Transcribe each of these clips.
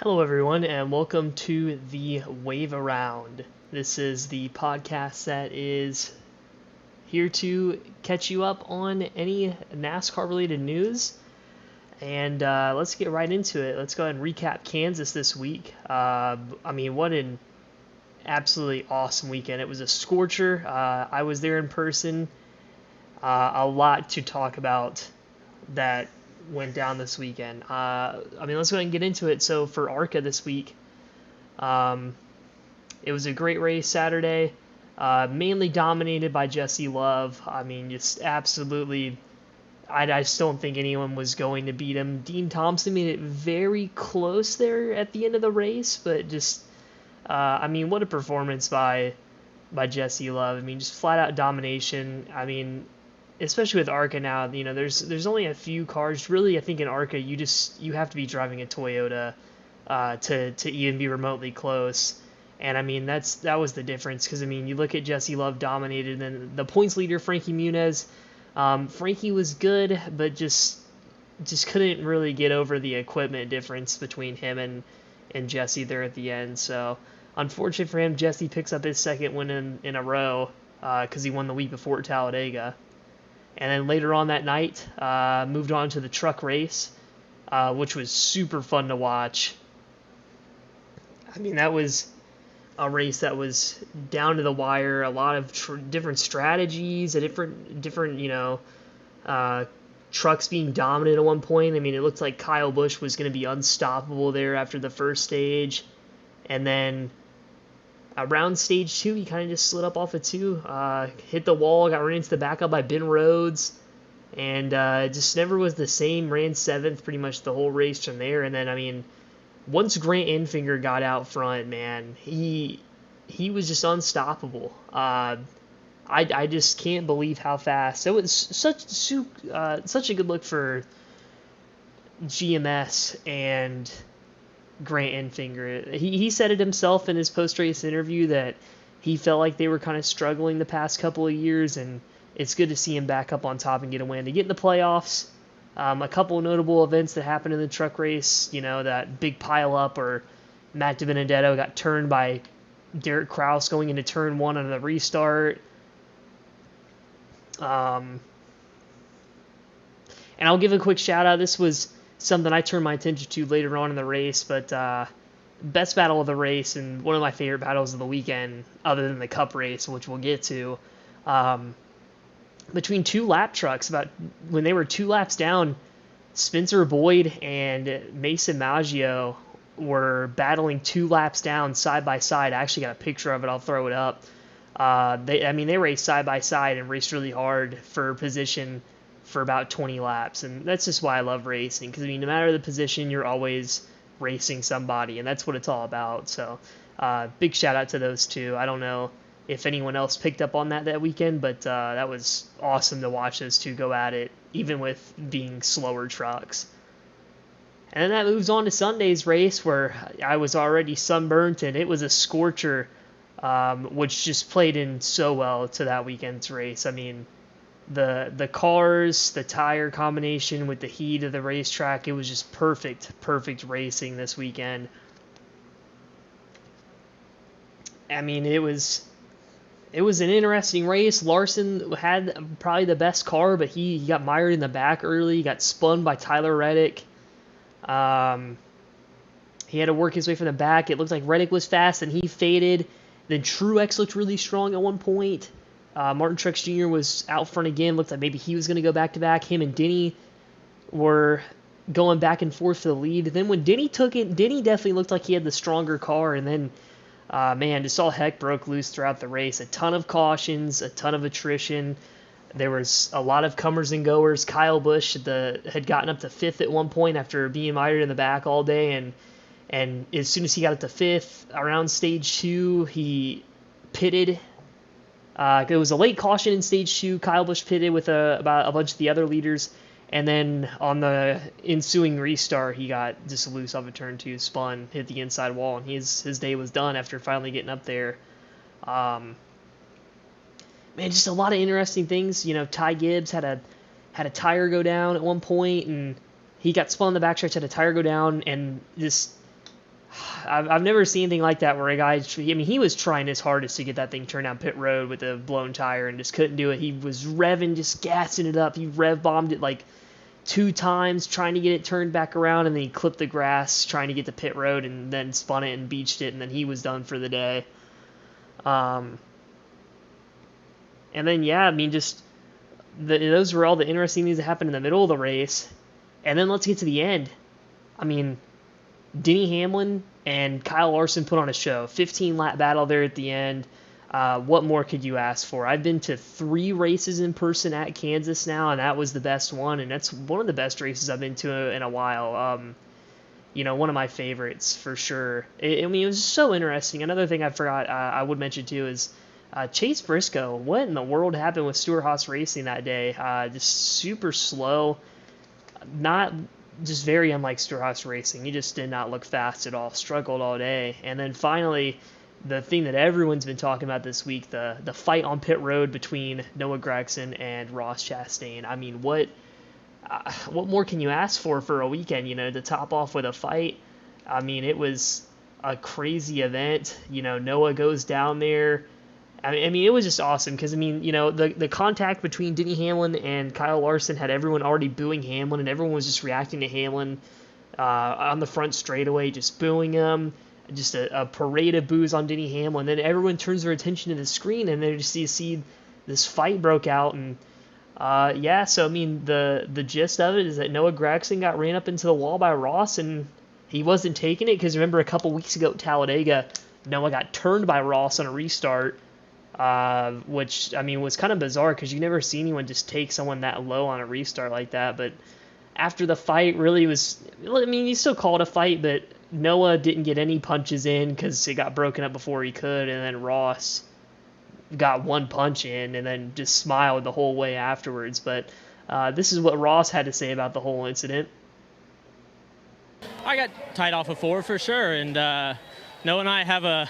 Hello, everyone, and welcome to the Wave Around. This is the podcast that is here to catch you up on any NASCAR related news. And let's get right into it. Let's go ahead and recap Kansas this week. What an absolutely awesome weekend. It was a scorcher. I was there in person. A lot to talk about that went down this weekend. Let's go ahead and get into it. So for ARCA this week, it was a great race Saturday, mainly dominated by Jesse Love. Just absolutely, I just don't think anyone was going to beat him. Dean Thompson made it very close there at the end of the race, but just, what a performance by Jesse Love. Just flat out domination. Especially with ARCA now, there's only a few cars. Really, I think in ARCA, you have to be driving a Toyota to even be remotely close. And that was the difference because you look at Jesse Love dominated, and the points leader Frankie Muniz. Frankie was good, but just couldn't really get over the equipment difference between him and Jesse there at the end. So unfortunate for him, Jesse picks up his second win in a row because he won the week before at Talladega. And then later on that night, moved on to the truck race, which was super fun to watch. That was a race that was down to the wire, a lot of different strategies, different trucks being dominant at one point. It looked like Kyle Busch was going to be unstoppable there after the first stage. And then around stage 2, he kind of just slid up off of 2, hit the wall, got run into the backup by Ben Rhodes, and just never was the same. Ran 7th pretty much the whole race from there. And then, once Grant Enfinger got out front, man, he was just unstoppable. I just can't believe how fast. It was such a good look for GMS and Grant Enfinger. He said it himself in his post-race interview that he felt like they were kind of struggling the past couple of years, and it's good to see him back up on top and get a win. To get in the playoffs, a couple of notable events that happened in the truck race, that big pile-up or Matt DiBenedetto got turned by Derek Kraus going into turn 1 on the restart. And I'll give a quick shout-out. This was something I turned my attention to later on in the race, but best battle of the race and one of my favorite battles of the weekend, other than the Cup race, which we'll get to, between two lap trucks. When they were 2 laps down, Spencer Boyd and Mason Maggio were battling 2 laps down side by side. I actually got a picture of it. I'll throw it up. They raced side by side and raced really hard for position for about 20 laps, and that's just why I love racing, because no matter the position, you're always racing somebody, and that's what it's all about. So big shout out to those two. I don't know if anyone else picked up on that weekend, but that was awesome to watch those two go at it, even with being slower trucks. And then that moves on to Sunday's race, where I was already sunburnt, and it was a scorcher, which just played in so well to that weekend's race. The cars, the tire combination with the heat of the racetrack, it was just perfect racing this weekend. It was an interesting race. Larson had probably the best car, but he got mired in the back early. He got spun by Tyler Reddick. He had to work his way from the back. It looked like Reddick was fast, and he faded. Then Truex looked really strong at one point. Martin Truex Jr. was out front again. Looked like maybe he was going to go back-to-back. Him and Denny were going back and forth for the lead. Then when Denny took it, Denny definitely looked like he had the stronger car. And then, just all heck broke loose throughout the race. A ton of cautions, a ton of attrition. There was a lot of comers and goers. Kyle Busch had gotten up to 5th at one point after being mired in the back all day. And as soon as he got up to 5th, around stage 2, he pitted. It was a late caution in stage 2. Kyle Busch pitted with about a bunch of the other leaders, and then on the ensuing restart, he got just loose off of turn 2, spun, hit the inside wall, and his day was done after finally getting up there. Just a lot of interesting things. Ty Gibbs had a tire go down at one point, and he got spun on the backstretch, had a tire go down, and just I've never seen anything like that where a guy, I mean, he was trying his hardest to get that thing turned down pit road with a blown tire and just couldn't do it. He was revving, just gassing it up. He rev bombed it like 2 times trying to get it turned back around, and then he clipped the grass trying to get to pit road and then spun it and beached it, and then he was done for the day. And then, yeah, I mean, just those were all the interesting things that happened in the middle of the race. And then let's get to the end. I mean, Denny Hamlin and Kyle Larson put on a show. 15-lap battle there at the end. What more could you ask for? I've been to 3 races in person at Kansas now, and that was the best one, and that's one of the best races I've been to in a while. One of my favorites for sure. I mean, it was so interesting. Another thing I forgot I would mention too is Chase Briscoe. What in the world happened with Stewart-Haas Racing that day? Just super slow. Not just very unlike Stewart-Haas Racing. He just did not look fast at all. Struggled all day. And then finally, the thing that everyone's been talking about this week, the fight on pit road between Noah Gragson and Ross Chastain. I mean, what more can you ask for a weekend, to top off with a fight? I mean, it was a crazy event. Noah goes down there. I mean, it was just awesome because, the contact between Denny Hamlin and Kyle Larson had everyone already booing Hamlin, and everyone was just reacting to Hamlin on the front straightaway, just booing him. Just a parade of boos on Denny Hamlin. Then everyone turns their attention to the screen, and then you see this fight broke out. And so I mean, the gist of it is that Noah Gragson got ran up into the wall by Ross, and he wasn't taking it because remember a couple weeks ago at Talladega, Noah got turned by Ross on a restart, which I mean was kind of bizarre because you never see anyone just take someone that low on a restart like that. But after the fight, really was, I mean, you still call it a fight, but Noah didn't get any punches in because it got broken up before he could, and then Ross got one punch in and then just smiled the whole way afterwards. But this is what Ross had to say about the whole incident. I got tied off of 4 for sure, and Noah and I have a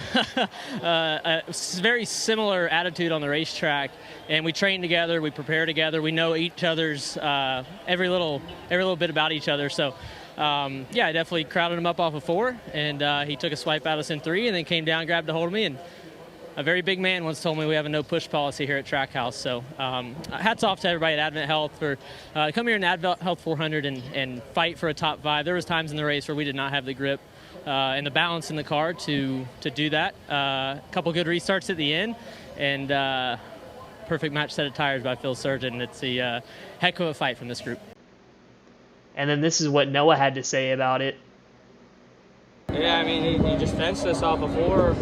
very similar attitude on the racetrack, and we train together, we prepare together, we know each other's every little bit about each other. So I definitely crowded him up off of 4, and he took a swipe at us in 3, and then came down, grabbed a hold of me, and a very big man once told me we have a no-push policy here at Trackhouse. So hats off to everybody at Advent Health for come here in Advent Health 400 and fight for a top 5. There was times in the race where we did not have the grip and the balance in the car to do that. A couple good restarts at the end, and perfect match set of tires by Phil Surgeon. It's a heck of a fight from this group. And then this is what Noah had to say about it. Yeah, I mean, he just fenced us off of 4,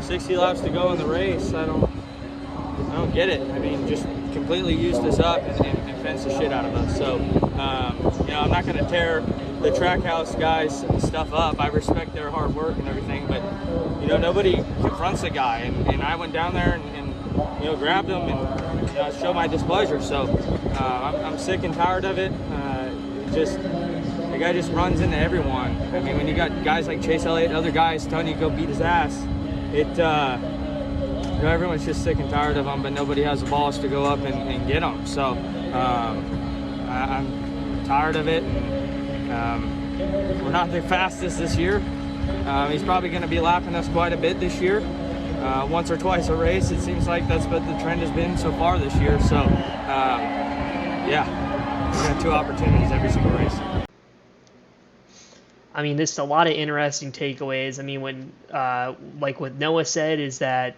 60 laps to go in the race. I don't get it. I mean, just completely used us up and fenced the shit out of us. So, I'm not going to tear the Trackhouse guys' stuff up. I respect their hard work and everything, but, nobody confronts a guy. And I went down there and grabbed him and showed my displeasure. So, I'm sick and tired of it. The guy just runs into everyone. I mean, when you got guys like Chase Elliott and other guys telling you to go beat his ass, everyone's just sick and tired of him, but nobody has the balls to go up and get him. So I'm tired of it. We're not the fastest this year. He's probably going to be lapping us quite a bit this year. Once or twice a race, it seems like that's what the trend has been so far this year. So, we got 2 opportunities every single race. I mean, there's a lot of interesting takeaways. I mean, when, like what Noah said is that,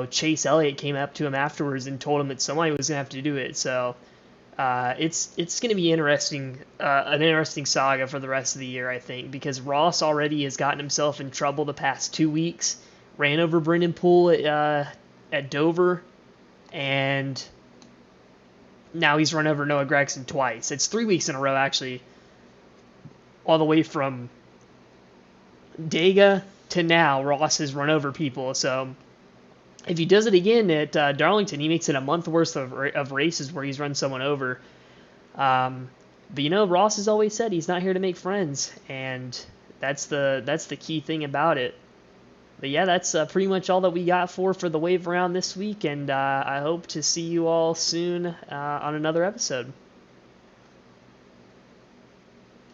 Chase Elliott came up to him afterwards and told him that somebody was going to have to do it. So it's going to be interesting, an interesting saga for the rest of the year, I think, because Ross already has gotten himself in trouble the past 2 weeks, ran over Brendan Poole at Dover, and now he's run over Noah Gragson twice. It's 3 weeks in a row, actually, all the way from Dega to now, Ross has run over people. So if he does it again at Darlington, he makes it a month worth of races where he's run someone over. But Ross has always said he's not here to make friends, and that's the key thing about it. But yeah, that's pretty much all that we got for the Wave Around this week, and I hope to see you all soon on another episode.